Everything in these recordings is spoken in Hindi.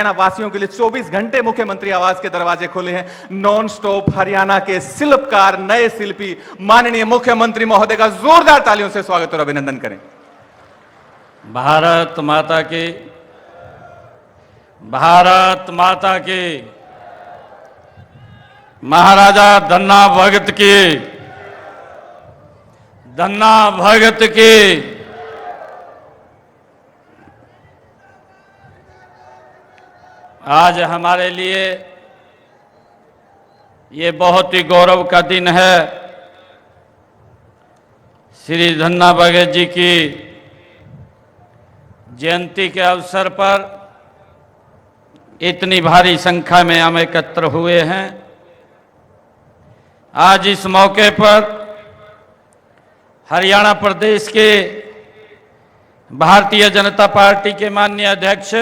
हरियाणा वासियों के लिए 24 घंटे मुख्यमंत्री आवास के दरवाजे खुले हैं। नॉन स्टॉप हरियाणा के शिल्पकार, नए शिल्पी माननीय मुख्यमंत्री महोदय का जोरदार तालियों से स्वागत और अभिनंदन करें। भारत माता की, भारत माता की, महाराजा धन्ना भगत की, धन्ना भगत की। आज हमारे लिए ये बहुत ही गौरव का दिन है। श्री धन्ना भगत जी की जयंती के अवसर पर इतनी भारी संख्या में हम एकत्र हुए हैं। आज इस मौके पर हरियाणा प्रदेश के भारतीय जनता पार्टी के माननीय अध्यक्ष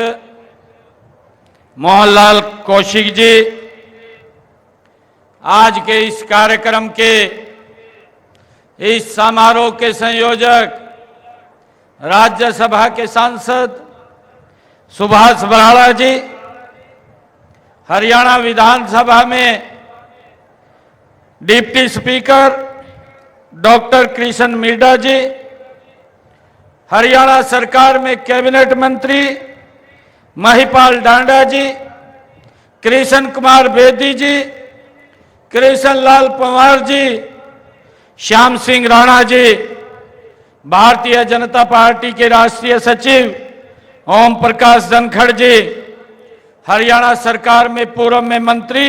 मोहनलाल कौशिक जी, आज के इस कार्यक्रम के इस समारोह के संयोजक राज्यसभा के सांसद सुभाष बराड़ा जी, हरियाणा विधानसभा में deputy speaker doctor Krishan Midda ji, Haryana सरकार में कैबिनेट मंत्री महिपाल डांडा जी, कृष्ण कुमार बेदी जी, कृष्ण लाल पंवार जी, श्याम सिंह राणा जी, भारतीय जनता पार्टी के राष्ट्रीय सचिव ओम प्रकाश धनखड़ जी, हरियाणा सरकार में पूर्व में मंत्री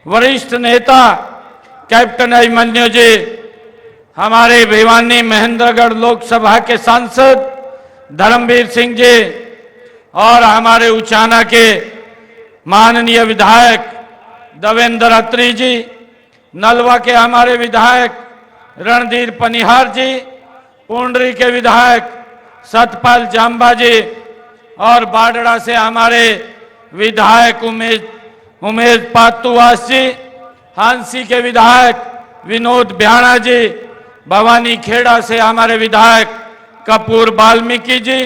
वरिष्ठ नेता कैप्टन अभिमन्यु जी, हमारे भिवानी महेंद्रगढ़ लोकसभा के सांसद धर्मवीर सिंह जी और हमारे उचाना के माननीय विधायक देवेंद्र अत्री जी, नलवा के हमारे विधायक रणधीर पनिहार जी, पुंडरी के विधायक सतपाल जांबा जी और बाडड़ा से हमारे विधायक उमेश पातुवास जी, हांसी के विधायक विनोद ब्याणा जी, भवानी खेड़ा से हमारे विधायक कपूर वाल्मीकि जी,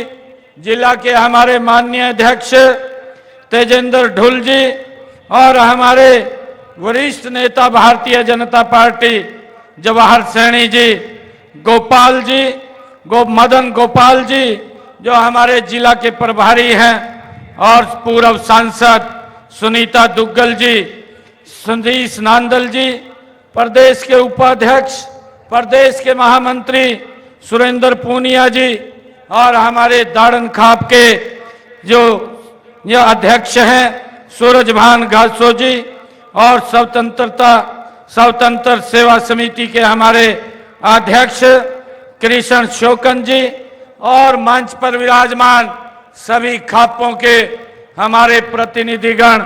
जिला के हमारे माननीय अध्यक्ष तेजेंद्र ढुल जी और हमारे वरिष्ठ नेता भारतीय जनता पार्टी जवाहर सैनी जी, गोपाल जी, मदन गोपाल जी जो हमारे जिला के प्रभारी हैं और पूर्व सांसद सुनीता दुग्गल जी, संदीश नांदल जी, प्रदेश के उपाध्यक्ष, प्रदेश के महामंत्री सुरेंद्र पूनिया जी और हमारे दाड़न खाप के जो यह अध्यक्ष हैं सूरजभान घासो जी और स्वतंत्र सेवा समिति के हमारे अध्यक्ष कृष्ण शोकन जी और मंच पर विराजमान सभी खापों के हमारे प्रतिनिधिगण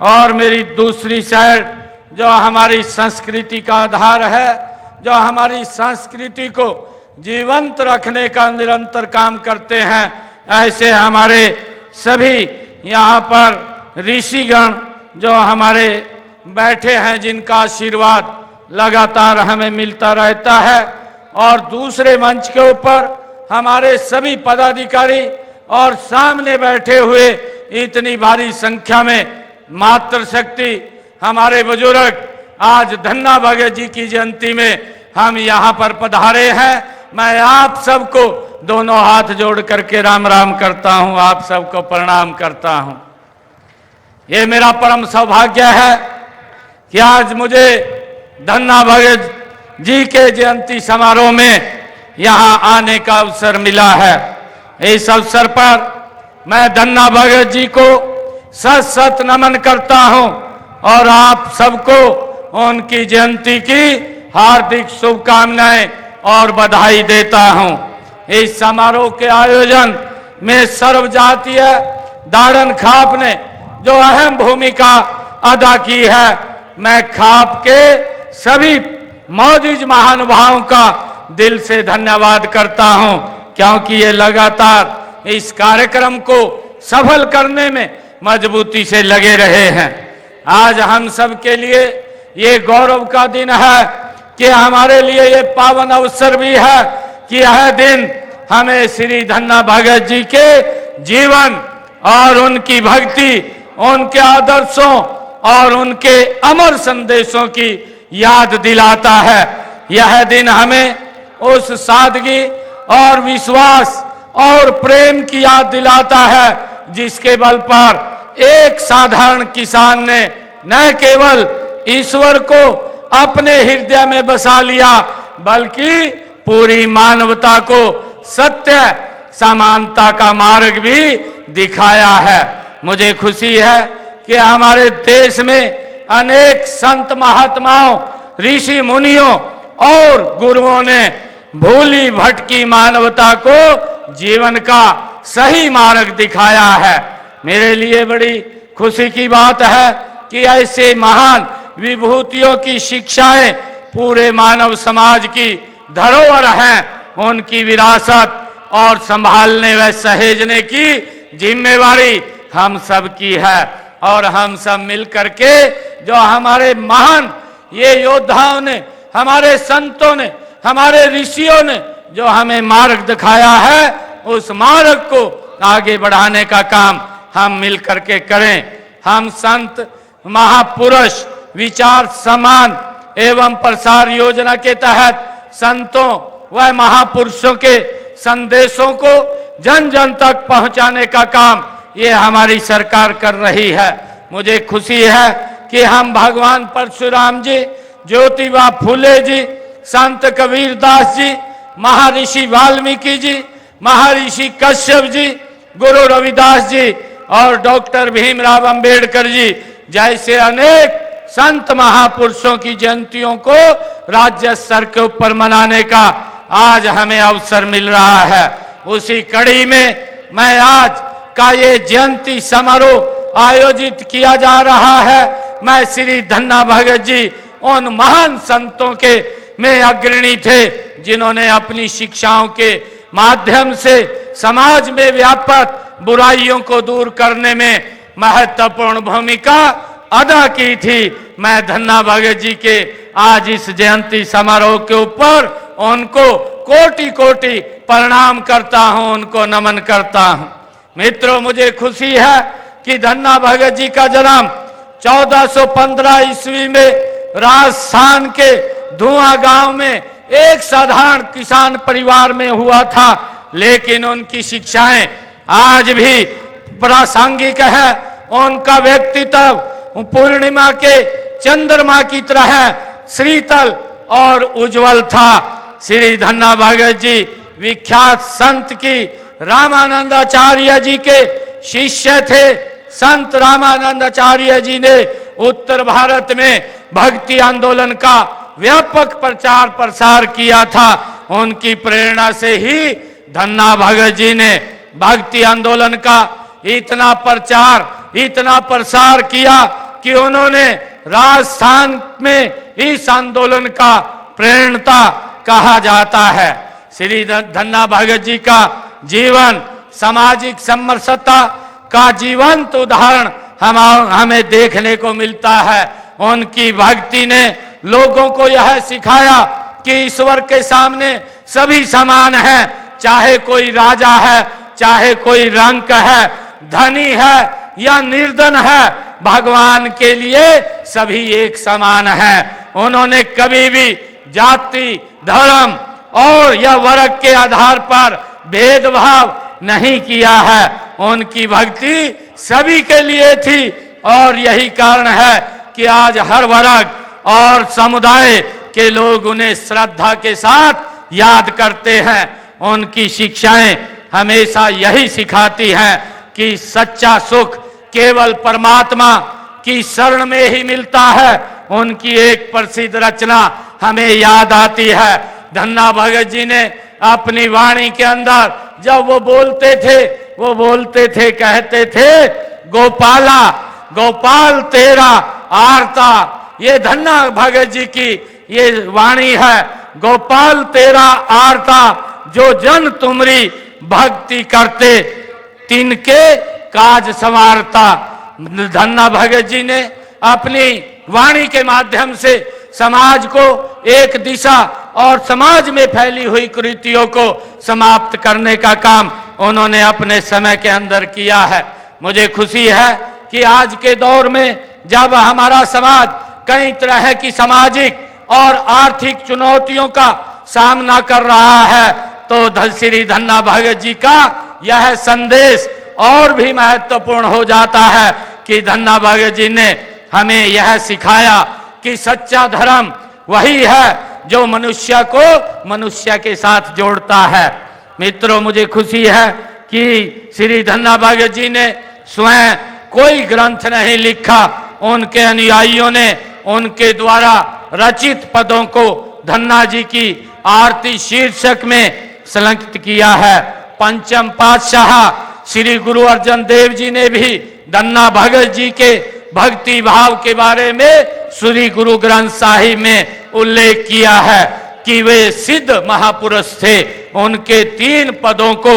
और मेरी दूसरी साइड जो हमारी संस्कृति का आधार है, जो हमारी संस्कृति को जीवंत रखने का निरंतर काम करते हैं, ऐसे हमारे सभी यहाँ पर ऋषिगण जो हमारे बैठे हैं, जिनका आशीर्वाद लगातार हमें मिलता रहता है और दूसरे मंच के ऊपर हमारे सभी पदाधिकारी और सामने बैठे हुए इतनी भारी संख्या में मातृशक्ति हमारे बुजुर्ग, आज धन्ना भगत जी की जयंती में हम यहाँ पर पधारे हैं। मैं आप सबको दोनों हाथ जोड़ करके राम राम करता हूँ, आप सबको प्रणाम करता हूँ। ये मेरा परम सौभाग्य है कि आज मुझे धन्ना भगत जी के जयंती समारोह में यहाँ आने का अवसर मिला है। इस अवसर पर मैं धन्ना भगत जी को सत सत नमन करता हूँ और आप सबको उनकी जयंती की हार्दिक शुभकामनाएं और बधाई देता हूं। इस समारोह के आयोजन में सर्वजातीय दाड़न खाप ने जो अहम भूमिका अदा की है, मैं खाप के सभी मौजूद महानुभावों का दिल से धन्यवाद करता हूं, क्योंकि ये लगातार इस कार्यक्रम को सफल करने में मजबूती से लगे रहे हैं। आज हम सब के लिए ये गौरव का दिन है कि हमारे लिए ये पावन अवसर भी है कि यह दिन हमें श्री धन्ना भगत जी के जीवन और उनकी भक्ति, उनके आदर्शों और उनके अमर संदेशों की याद दिलाता है। यह दिन हमें उस सादगी और विश्वास और प्रेम की याद दिलाता है जिसके बल पर एक साधारण किसान ने न केवल ईश्वर को अपने हृदय में बसा लिया बल्कि पूरी मानवता को सत्य समानता का मार्ग भी दिखाया है। मुझे खुशी है कि हमारे देश में अनेक संत महात्माओं, ऋषि मुनियों और गुरुओं ने भूली भटकी मानवता को जीवन का सही मार्ग दिखाया है। मेरे लिए बड़ी खुशी की बात है कि ऐसे महान विभूतियों की शिक्षाएं पूरे मानव समाज की धरोहर हैं। उनकी विरासत और संभालने व सहेजने की जिम्मेवारी हम सब की है और हम सब मिलकर के जो हमारे महान ये योद्धाओं ने, हमारे संतों ने, हमारे ऋषियों ने जो हमें मार्ग दिखाया है, उस मार्ग को आगे बढ़ाने का काम हम मिलकर के करें। हम संत महापुरुष विचार समान एवं प्रसार योजना के तहत संतों व महापुरुषों के संदेशों को जन जन तक पहुंचाने का काम ये हमारी सरकार कर रही है। मुझे खुशी है कि हम भगवान परशुराम जी, ज्योतिबा फूले जी, संत कबीरदास जी, महर्षि वाल्मीकि जी, महर्षि कश्यप जी, गुरु रविदास जी और डॉक्टर भीमराव अंबेडकर जी जैसे अनेक संत महापुरुषों की जयंतियों को राज्य स्तर के ऊपर मनाने का आज हमें अवसर मिल रहा है। उसी कड़ी में मैं आज का ये जयंती समारोह आयोजित किया जा रहा है। मैं श्री धन्ना भगत जी उन महान संतों के में अग्रणी थे जिन्होंने अपनी शिक्षाओं के माध्यम से समाज में व्याप्त बुराइयों को दूर करने में महत्वपूर्ण भूमिका अदा की थी। मैं धन्ना भगत जी के आज इस जयंती समारोह के ऊपर उनको कोटि कोटि प्रणाम करता हूं, उनको नमन करता हूं। मित्रों, मुझे खुशी है कि धन्ना भगत जी का जन्म 1415 ईस्वी में राजस्थान के धुआं गांव में एक साधारण किसान परिवार में हुआ था, लेकिन उनकी शिक्षाएं आज भी प्रासंगिक है। उनका व्यक्तित्व पूर्णिमा के चंद्रमा की तरह शीतल और उज्जवल था। श्री धन्ना भगत जी विख्यात संत की रामानंदाचार्य जी के शिष्य थे। संत रामानंदाचार्य जी ने उत्तर भारत में भक्ति आंदोलन का व्यापक प्रचार प्रसार किया था। उनकी प्रेरणा से ही धन्ना भगत जी ने भक्ति आंदोलन का इतना प्रचार, इतना प्रसार किया कि उन्होंने राजस्थान में इस आंदोलन का प्रेरणता कहा जाता है। श्री धन्ना भगत जी का जीवन सामाजिक समरसता का जीवंत उदाहरण हमें देखने को मिलता है। उनकी भक्ति ने लोगों को यह सिखाया कि ईश्वर के सामने सभी समान हैं, चाहे कोई राजा है, चाहे कोई रंक है, धनी है या निर्धन है, भगवान के लिए सभी एक समान हैं। उन्होंने कभी भी जाति, धर्म और या वर्ग के आधार पर भेदभाव नहीं किया है। उनकी भक्ति सभी के लिए थी और यही कारण है कि आज हर वर्ग और समुदाय के लोग उन्हें श्रद्धा के साथ याद करते हैं। उनकी शिक्षाएं हमेशा यही सिखाती हैं कि सच्चा सुख केवल परमात्मा की शरण में ही मिलता है। उनकी एक प्रसिद्ध रचना हमें याद आती है। धन्ना भगत जी ने अपनी वाणी के अंदर जब वो बोलते थे कहते थे, गोपाला गोपाल तेरा आरता। ये धन्ना भगत जी की ये वाणी है, गोपाल तेरा आरता, जो जन तुमरी भक्ति करते तिनके काज संवारता। धन्ना भगत जी ने अपनी वाणी के माध्यम से समाज को एक दिशा और समाज में फैली हुई कुरीतियों को समाप्त करने का काम उन्होंने अपने समय के अंदर किया है। मुझे खुशी है कि आज के दौर में जब हमारा समाज कई तरह की सामाजिक और आर्थिक चुनौतियों का सामना कर रहा है, तो श्री धन्ना भगत जी का यह संदेश और भी महत्वपूर्ण हो जाता है कि धन्ना भगत जी ने हमें यह सिखाया कि सच्चा धर्म वही है जो मनुष्य को मनुष्य के साथ जोड़ता है। मित्रों, मुझे खुशी है कि श्री धन्ना भगत जी ने स्वयं कोई ग्रंथ नहीं लिखा, उनके अनुयायियों ने उनके द्वारा रचित पदों को धन्ना जी की आरती शीर्षक में संकलित किया है। पंचम पातशाह श्री गुरु अर्जन देव जी ने भी धन्ना भगत जी के भक्ति भाव के बारे में श्री गुरु ग्रंथ साहिब में उल्लेख किया है कि वे सिद्ध महापुरुष थे। उनके 3 पदों को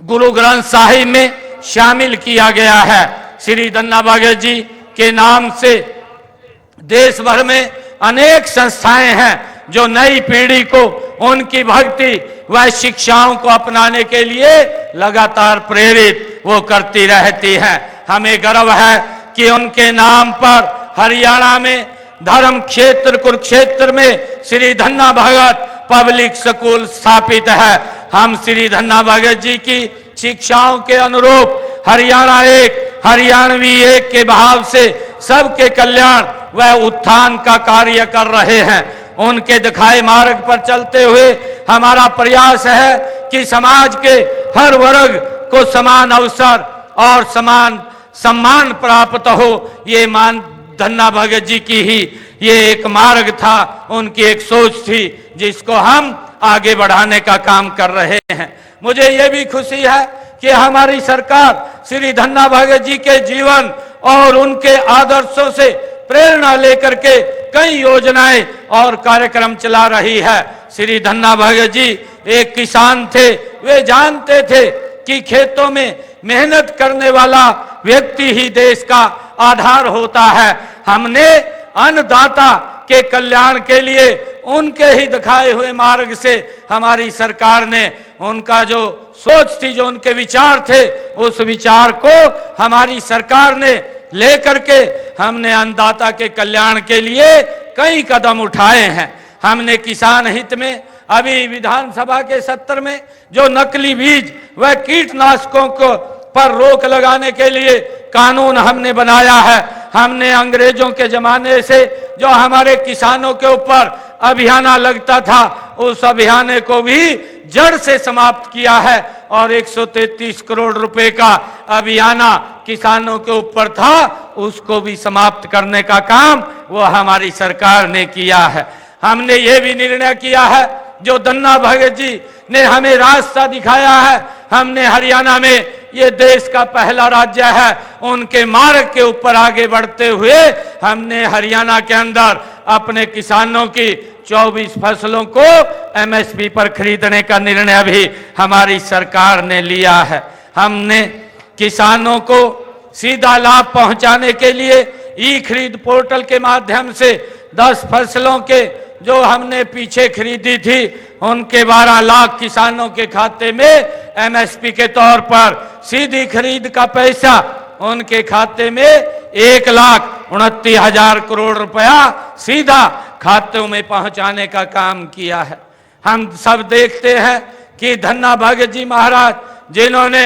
गुरु ग्रंथ साहिब में शामिल किया गया है। श्री धन्ना भगत जी के नाम से देश भर में अनेक संस्थाएं हैं जो नई पीढ़ी को उनकी भक्ति व शिक्षाओं को अपनाने के लिए लगातार प्रेरित वो करती रहती हैं। हमें गर्व है कि उनके नाम पर हरियाणा में धर्म क्षेत्र कुरुक्षेत्र में श्री धन्ना भगत पब्लिक स्कूल स्थापित है। हम श्री धन्ना भगत जी की शिक्षाओं के अनुरूप हरियाणा एक हरियाणवी एक के भाव से सबके कल्याण व उत्थान का कार्य कर रहे हैं। उनके दिखाए मार्ग पर चलते हुए हमारा प्रयास है कि समाज के हर वर्ग को समान अवसर और समान सम्मान प्राप्त हो। ये मान धन्ना भगत जी की ही ये एक मार्ग था, उनकी एक सोच थी जिसको हम आगे बढ़ाने का काम कर रहे हैं। मुझे ये भी खुशी है कि हमारी सरकार श्री धन्ना भगत जी के जीवन और उनके आदर्शों से प्रेरणा लेकर के कई योजनाएं और कार्यक्रम चला रही है। श्री धन्ना भगत जी एक किसान थे। वे जानते थे कि खेतों में मेहनत करने वाला व्यक्ति ही देश का आधार होता है। हमने अन्नदाता के कल्याण के लिए उनके ही दिखाए हुए मार्ग से हमारी सरकार ने उनका जो सोच थी, जो उनके विचार थे, उस विचार को हमारी सरकार ने लेकर के हमने अन्नदाता के कल्याण के लिए कई कदम उठाए हैं। हमने किसान हित में अभी विधानसभा के सत्र में जो नकली बीज व कीटनाशकों को पर रोक लगाने के लिए कानून हमने बनाया है। हमने अंग्रेजों के जमाने से जो हमारे किसानों के ऊपर अभियाना लगता था, उस अभियान को भी जड़ से समाप्त किया है और 133 करोड़ रुपए का अभियाना किसानों के ऊपर था, उसको भी समाप्त करने का काम वो हमारी सरकार ने किया है। हमने ये भी निर्णय किया है, जो धन्ना भगत जी ने हमें रास्ता दिखाया है, हमने हरियाणा में ये देश का पहला राज्य है, उनके मार्ग के ऊपर आगे बढ़ते हुए हमने हरियाणा के अंदर अपने किसानों की 24 फसलों को एमएसपी पर खरीदने का निर्णय भी हमारी सरकार ने लिया है। हमने किसानों को सीधा लाभ पहुंचाने के लिए ई खरीद पोर्टल के माध्यम से 10 फसलों के जो हमने पीछे खरीदी थी, उनके 12 लाख किसानों के खाते में एमएसपी के तौर पर सीधी खरीद का पैसा उनके खाते में 1,29,000 करोड़ रुपया सीधा खातों में पहुंचाने का काम किया है। हम सब देखते हैं कि धन्ना भगत जी महाराज, जिन्होंने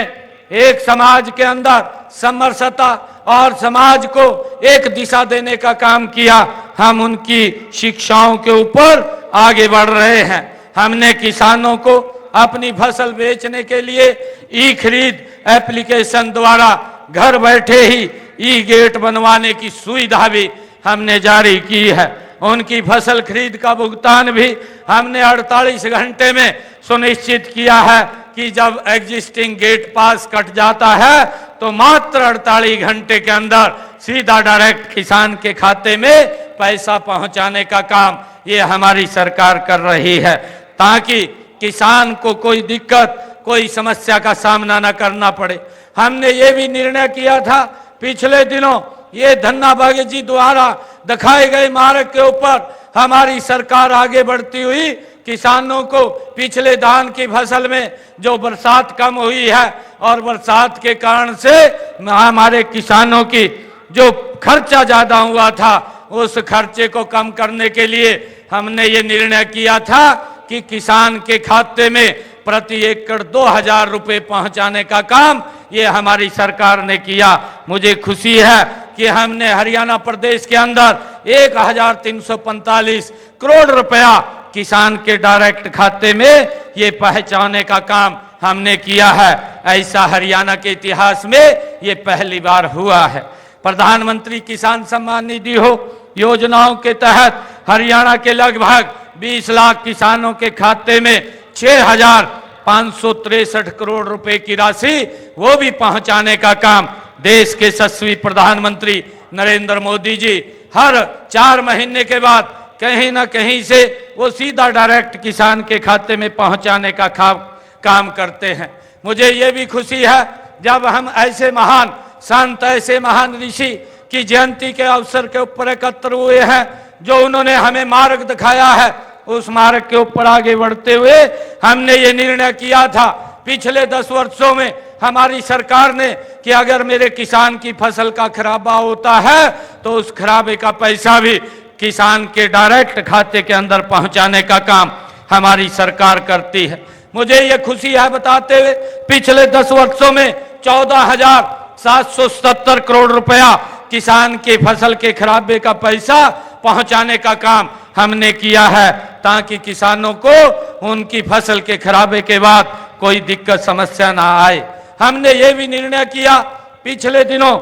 एक समाज के अंदर समरसता और समाज को एक दिशा देने का काम किया, हम उनकी शिक्षाओं के ऊपर आगे बढ़ रहे हैं। हमने किसानों को अपनी फसल बेचने के लिए ई खरीद एप्लीकेशन द्वारा घर बैठे ही ई गेट बनवाने की सुविधा भी हमने जारी की है। उनकी फसल खरीद का भुगतान भी हमने 48 घंटे में सुनिश्चित किया है कि जब एग्जिस्टिंग गेट पास कट जाता है तो मात्र 48 घंटे के अंदर सीधा डायरेक्ट किसान के खाते में पैसा पहुंचाने का काम ये हमारी सरकार कर रही है, ताकि किसान को कोई दिक्कत, कोई समस्या का सामना न करना पड़े। हमने ये भी निर्णय किया था पिछले दिनों, ये धन्ना भगत जी द्वारा दिखाए गए मार्ग के ऊपर हमारी सरकार आगे बढ़ती हुई किसानों को पिछले धान की फसल में जो बरसात कम हुई है और बरसात के कारण से हमारे किसानों की जो खर्चा ज्यादा हुआ था, उस खर्चे को कम करने के लिए हमने ये निर्णय किया था कि किसान के खाते में प्रति एकड़ 2000 रुपए पहुंचाने का काम ये हमारी सरकार ने किया। मुझे खुशी है कि हमने हरियाणा प्रदेश के अंदर 1345 करोड़ रुपया किसान के डायरेक्ट खाते में ये पहुंचाने का काम हमने किया है। ऐसा हरियाणा के इतिहास में ये पहली बार हुआ है। प्रधानमंत्री किसान सम्मान निधि हो योजनाओं के तहत हरियाणा के लगभग 20 लाख किसानों के खाते में 6563 करोड़ रुपए की राशि वो भी पहुंचाने का काम देश के यशस्वी प्रधानमंत्री नरेंद्र मोदी जी हर 4 महीने के बाद कहीं ना कहीं से वो सीधा डायरेक्ट किसान के खाते में पहुंचाने का काम करते हैं। मुझे ये भी खुशी है जब हम ऐसे महान संत, ऐसे महान ऋषि की जयंती के अवसर के ऊपर एकत्र हुए हैं, जो उन्होंने हमें मार्ग दिखाया है, उस मार्ग के ऊपर आगे बढ़ते हुए हमने ये निर्णय किया था पिछले 10 वर्षों में हमारी सरकार ने कि अगर मेरे किसान की फसल का खराबा होता है तो उस खराबे का पैसा भी किसान के डायरेक्ट खाते के अंदर पहुंचाने का काम हमारी सरकार करती है। मुझे ये खुशी है बताते हुए पिछले 10 वर्षों में 14,777 करोड़ रुपया किसान के फसल के खराबे का पैसा पहुंचाने का काम हमने किया है, ताकि किसानों को उनकी फसल के खराबे के बाद कोई दिक्कत समस्या ना आए। हमने ये भी निर्णय किया पिछले दिनों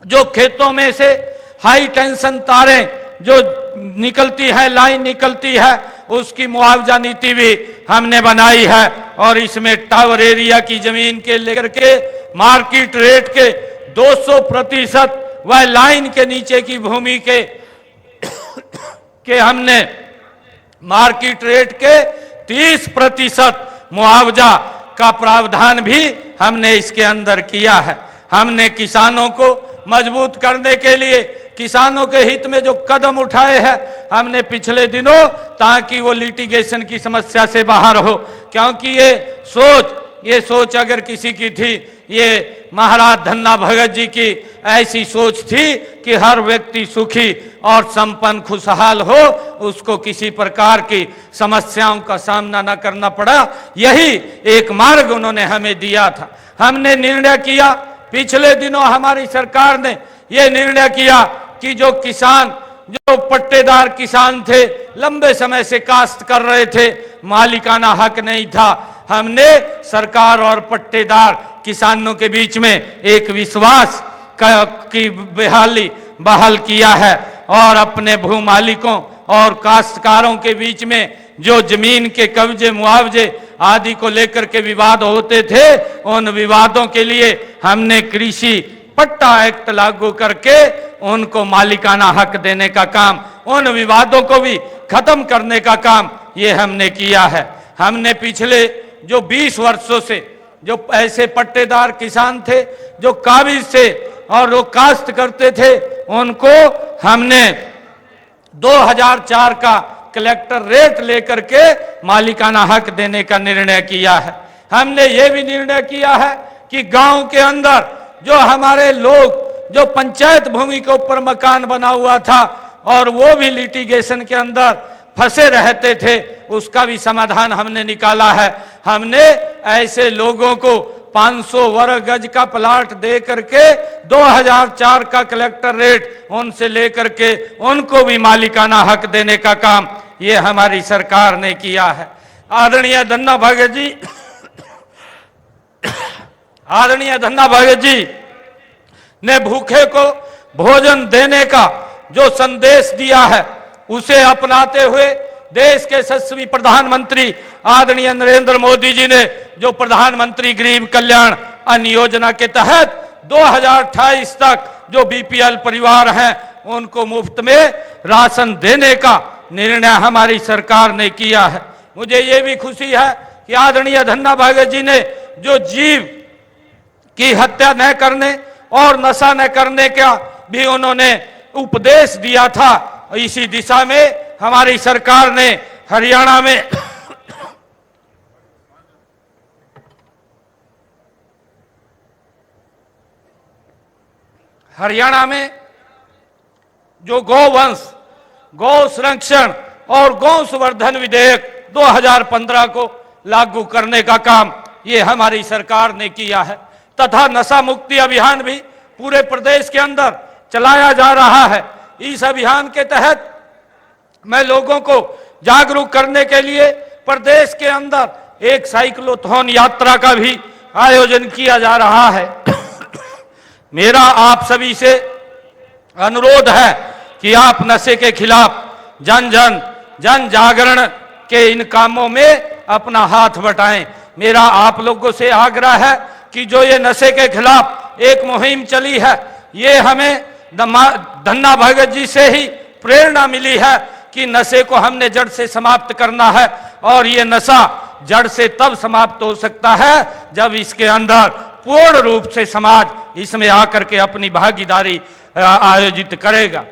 जो खेतों में से हाई टेंशन तारें जो निकलती है, लाइन निकलती है, उसकी मुआवजा नीति भी हमने बनाई है और इसमें टावर एरिया की जमीन के लेकर के मार्केट रेट के 200% वह लाइन के नीचे की भूमि के हमने मार्केट रेट के 30% मुआवजा का प्रावधान भी हमने इसके अंदर किया है। हमने किसानों को मजबूत करने के लिए किसानों के हित में जो कदम उठाए हैं हमने पिछले दिनों, ताकि वो लिटिगेशन की समस्या से बाहर हो, क्योंकि ये सोच अगर किसी की थी, ये महाराज धन्ना भगत जी की ऐसी सोच थी कि हर व्यक्ति सुखी और संपन्न खुशहाल हो, उसको किसी प्रकार की समस्याओं का सामना न करना पड़ा। यही एक मार्ग उन्होंने हमें दिया था। हमने निर्णय किया पिछले दिनों हमारी सरकार ने ये निर्णय किया कि जो किसान, जो पट्टेदार किसान थे, लंबे समय से काश्त कर रहे थे, मालिकाना हक नहीं था, हमने सरकार और पट्टेदार किसानों के बीच में एक विश्वास की बहाल किया है और अपने भू मालिकों और काश्तकारों के बीच में जो जमीन के कब्जे, मुआवजे आदि को लेकर के विवाद होते थे, उन विवादों के लिए हमने कृषि पट्टा एक्ट लागू करके उनको मालिकाना हक देने का काम, उन विवादों को भी खत्म करने का काम ये हमने किया है। हमने पिछले जो 20 वर्षों से जो ऐसे पट्टेदार किसान थे जो काबिज थे और वो काश्त करते थे, उनको हमने 2004 का कलेक्टर रेट लेकर के मालिकाना हक देने का निर्णय किया है। हमने ये भी निर्णय किया है कि गांव के अंदर जो हमारे लोग जो पंचायत भूमि के ऊपर मकान बना हुआ था और वो भी लिटिगेशन के अंदर फंसे रहते थे, उसका भी समाधान हमने निकाला है। हमने ऐसे लोगों को 500 वर्ग गज का प्लाट दे करके 2004 का कलेक्टर रेट उनसे लेकर के उनको भी मालिकाना हक देने का काम ये हमारी सरकार ने किया है। आदरणीय धन्ना भगत जी आदरणीय धन्ना भगत जी ने भूखे को भोजन देने का जो संदेश दिया है, उसे अपनाते हुए देश के यशस्वी प्रधानमंत्री आदरणीय नरेंद्र मोदी जी ने जो प्रधानमंत्री गरीब कल्याण अन्न योजना के तहत 2028 तक जो बीपीएल परिवार हैं उनको मुफ्त में राशन देने का निर्णय हमारी सरकार ने किया है। मुझे ये भी खुशी है कि आदरणीय धन्ना भगत जी ने जो जीव की हत्या न करने और नशा न करने का भी उन्होंने उपदेश दिया था, इसी दिशा में हमारी सरकार ने हरियाणा में जो गौवंश, गौ संरक्षण और गौ संवर्धन विधेयक 2015 को लागू करने का काम ये हमारी सरकार ने किया है तथा नशा मुक्ति अभियान भी पूरे प्रदेश के अंदर चलाया जा रहा है। इस अभियान के तहत मैं लोगों को जागरूक करने के लिए प्रदेश के अंदर एक साइक्लोथॉन यात्रा का भी आयोजन किया जा रहा है। मेरा आप सभी से अनुरोध है कि आप नशे के खिलाफ जन जागरण के इन कामों में अपना हाथ बटाएं। मेरा आप लोगों से आग्रह है कि जो ये नशे के खिलाफ एक मुहिम चली है, ये हमें धन्ना भगत जी से ही प्रेरणा मिली है कि नशे को हमने जड़ से समाप्त करना है और ये नशा जड़ से तब समाप्त हो सकता है जब इसके अंदर पूर्ण रूप से समाज इसमें आकर के अपनी भागीदारी आयोजित करेगा।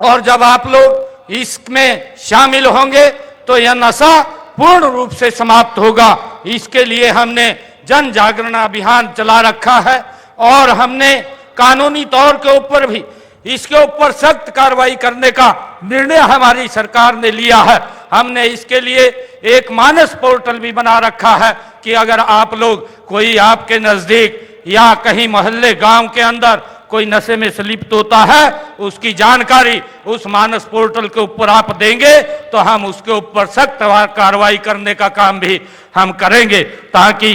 और जब आप लोग इसमें शामिल होंगे तो यह नशा पूर्ण रूप से समाप्त होगा। इसके लिए हमने जन जागरण अभियान चला रखा है और हमने कानूनी तौर के ऊपर भी इसके ऊपर सख्त कार्रवाई करने का निर्णय हमारी सरकार ने लिया है। हमने इसके लिए एक मानस पोर्टल भी बना रखा है कि अगर आप लोग, कोई आपके नजदीक या कहीं मोहल्ले गांव के अंदर कोई नशे में संलिप्त होता है, उसकी जानकारी उस मानस पोर्टल के ऊपर आप देंगे तो हम उसके ऊपर सख्त कार्रवाई करने का काम भी हम करेंगे ताकि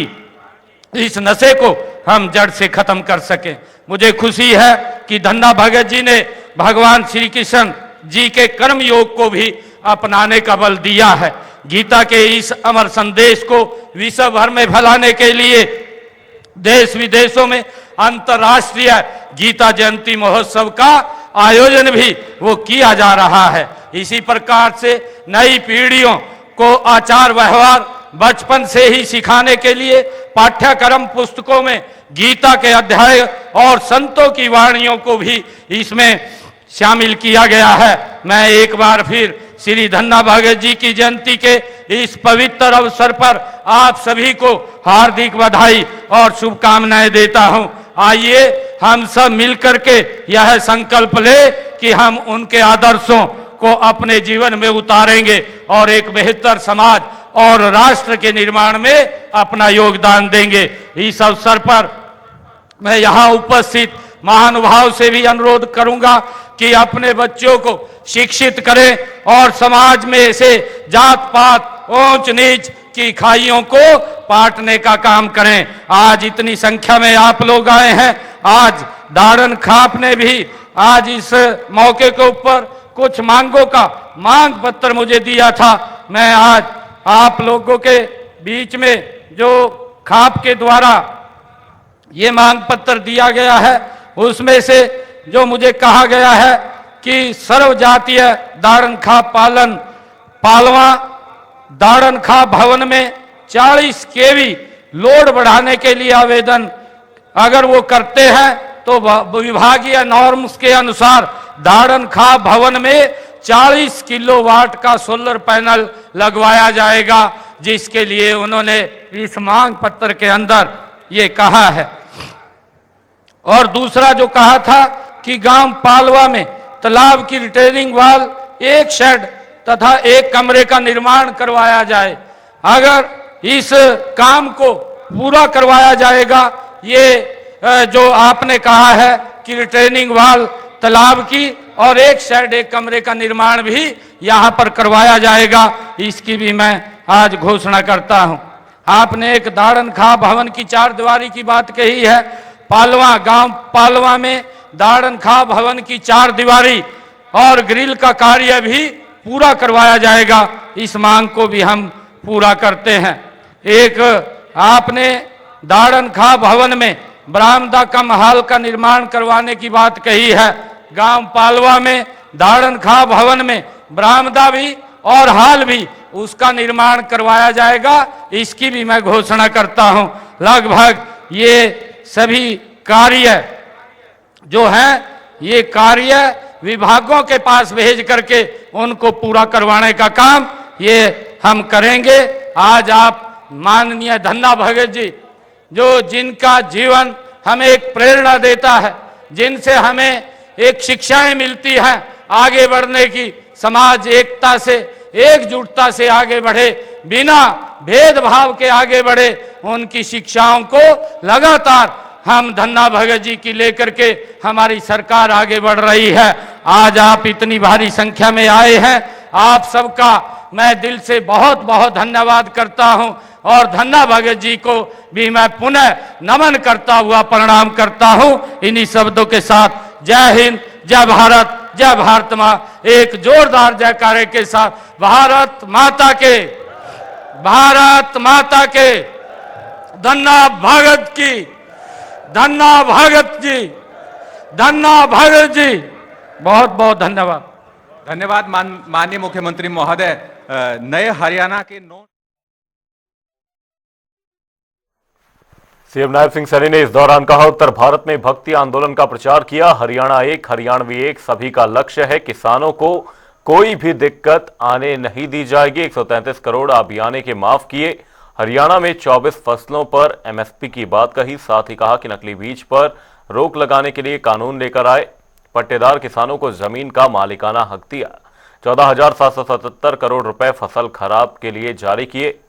इस नशे को हम जड़ से खत्म कर सकें। मुझे खुशी है कि धन्ना भगत जी ने भगवान श्री कृष्ण जी के कर्म योग को भी अपनाने का बल दिया है। गीता के इस अमर संदेश को विश्व भर में फैलाने के लिए देश विदेशों में अंतर्राष्ट्रीय गीता जयंती महोत्सव का आयोजन भी वो किया जा रहा है। इसी प्रकार से नई पीढ़ियों को आचार व्यवहार बचपन से ही सिखाने के लिए पाठ्यक्रम पुस्तकों में गीता के अध्याय और संतों की वाणियों को भी इसमें शामिल किया गया है। मैं एक बार फिर श्री धन्ना भगत जी की जयंती के इस पवित्र अवसर पर आप सभी को हार्दिक बधाई और शुभकामनाएं देता हूं। आइए हम सब मिलकर के यह संकल्प ले कि हम उनके आदर्शों को अपने जीवन में उतारेंगे और एक बेहतर समाज और राष्ट्र के निर्माण में अपना योगदान देंगे। इस अवसर पर मैं यहाँ उपस्थित महानुभाव से भी अनुरोध करूंगा कि अपने बच्चों को शिक्षित करें और समाज में से जात पात ऊंच नीच की खाइयों को पाटने का काम करें। आज इतनी संख्या में आप लोग आए हैं। आज दाड़न खाप ने भी आज इस मौके के ऊपर कुछ मांगों का मांग पत्र मुझे दिया था। मैं आज आप लोगों के बीच में जो खाप के द्वारा ये मांग पत्र दिया गया है उसमें से जो मुझे कहा गया है कि सर्व जातीय दाड़न खाप पालवा दाड़न खाप भवन में 40 केवी लोड बढ़ाने के लिए आवेदन अगर वो करते हैं तो विभागीय नॉर्म्स के अनुसार दाड़न खाप भवन में 40 किलोवाट का सोलर पैनल लगवाया जाएगा, जिसके लिए उन्होंने इस मांग पत्र के अंदर ये कहा है। और दूसरा जो कहा था कि गांव पालवा में तालाब की रिटेनिंग वाल, एक शेड तथा एक कमरे का निर्माण करवाया जाए। अगर इस काम को पूरा करवाया जाएगा, ये जो आपने कहा है कि रिटेनिंग वाल तालाब की और एक शेड एक कमरे का निर्माण भी यहाँ पर करवाया जाएगा, इसकी भी मैं आज घोषणा करता हूँ। आपने एक दाड़न खाप भवन की 4 दीवारी की बात कही है। पालवा गांव पालवा में दाड़न खाप भवन की 4 दीवारी और ग्रिल का कार्य भी पूरा करवाया जाएगा। इस मांग को भी हम पूरा करते हैं। एक आपने दाड़न खाप भवन में बरामदा कम हाल का निर्माण करवाने की बात कही है। गांव पालवा में दाड़न खाप भवन में बरामदा भी और हाल भी उसका निर्माण करवाया जाएगा, इसकी भी मैं घोषणा करता हूं। लगभग ये सभी कार्य जो हैं ये कार्य विभागों के पास भेज करके उनको पूरा करवाने का काम ये हम करेंगे। आज आप माननीय धन्ना भगत जी, जो जिनका जीवन हमें एक प्रेरणा देता है, जिनसे हमें एक शिक्षाएं मिलती हैं आगे बढ़ने की, समाज एकता से एकजुटता से आगे बढ़े, बिना भेदभाव के आगे बढ़े, उनकी शिक्षाओं को लगातार हम धन्ना भगत जी की लेकर के हमारी सरकार आगे बढ़ रही है। आज आप इतनी भारी संख्या में आए हैं, आप सबका मैं दिल से बहुत बहुत धन्यवाद करता हूं और धन्ना भगत जी को भी मैं पुनः नमन करता हुआ प्रणाम करता हूं। इन्हीं शब्दों के साथ जय हिंद, जय भारत, जय भारत मां, एक जोरदार जयकारे के साथ भारत माता के, भारत माता के, धन्ना भगत की, धन्ना भगत जी, धन्ना भगत जी। बहुत बहुत धन्यवाद। धन्यवाद माननीय मुख्यमंत्री महोदय। नए हरियाणा के सीएम नायब सिंह सैनी ने इस दौरान कहा, उत्तर भारत में भक्ति आंदोलन का प्रचार किया। हरियाणा एक, हरियाणवी एक, सभी का लक्ष्य है। किसानों को कोई भी दिक्कत आने नहीं दी जाएगी। 133 करोड़ अभियाने के माफ किए। हरियाणा में 24 फसलों पर एमएसपी की बात कही। साथ ही कहा कि नकली बीज पर रोक लगाने के लिए कानून लेकर आए। पट्टेदार किसानों को जमीन का मालिकाना हक दिया। 14,777 करोड़ रुपए फसल खराब के लिए जारी किए।